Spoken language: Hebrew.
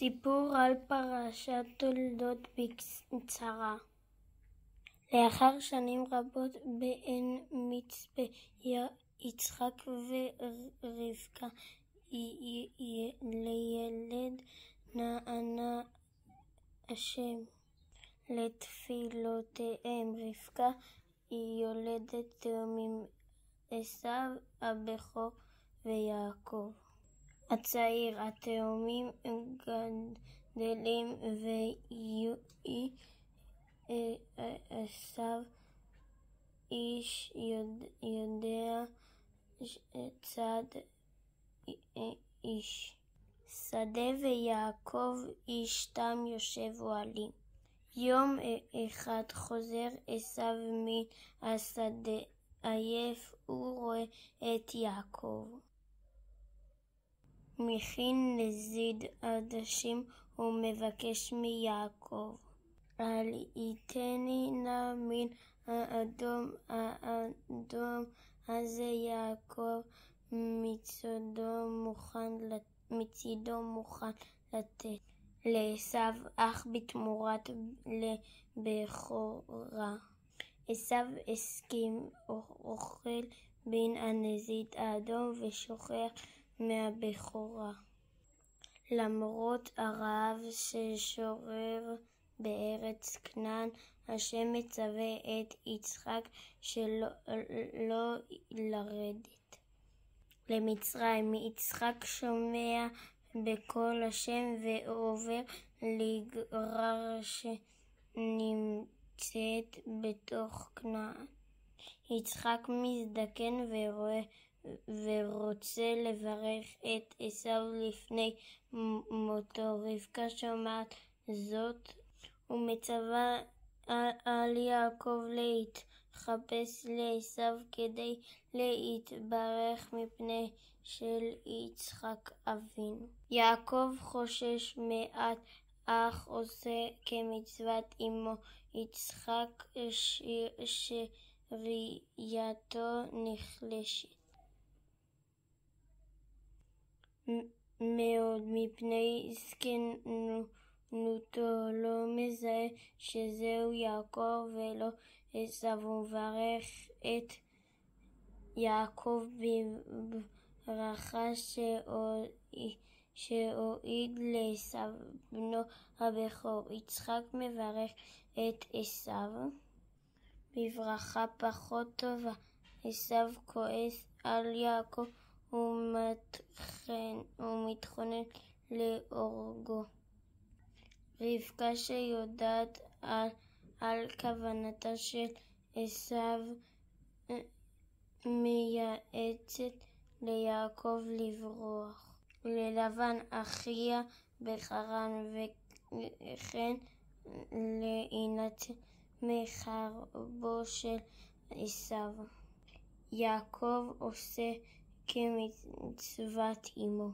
סיפור על פרשת תולדות בקצרה. לאחר שנים רבות בעין מצפה יצחק ורבקה לילד נענה השם לתפילותיהם. רבקה יולדת תאומים, עשיו הבכור ויעקב הצעיר. התאומים גדלים עשיו איש יודע צד איש שדה, ויעקב איש תם יושב אוהלים. יום אחד חוזר עשיו מן השדה עייף, הוא רואה את יעקב מכין נזיד עדשים ומבקש מיעקב, אל יתני נא מן האדום הזה. יעקב מצידו מוכן לתת לעשיו, אך בתמורת לבכורה. עשיו הסכים, אוכל בין הנזיד האדום ושוכח מהבכורה. למרות הרעב ששורר בארץ כנען, השם מצווה את יצחק שלא לרדת למצרים. יצחק שומע בקול השם ועובר לגרר שנמצאת בתוך כנען. יצחק מזדקן ורוצה לברך את עשיו לפני מותו. רבקה שומעת זאת ומצווה על יעקב להתחפש לעשיו כדי להתברך מפני של יצחק אבינו. יעקב חושש מעט, אך עושה כמצוות אמו. יצחק שראייתו נחלשת מאוד מפני זקנותו, לא מזהה שזהו יעקב ולא עשיו. הוא מברך את יעקב בברכה שהועיד לעשיו בנו הבכור. יצחק מברך את עשיו בברכה פחות טובה. עשיו כועס על יעקב ומתכונן להורגו. רבקה שיודעת על כוונתה של עשיו מייעצת ליעקב לברוח ללבן אחיה בחרן, וכן להינצל מחרבו של עשיו. יעקב עושה כמצוות אמו.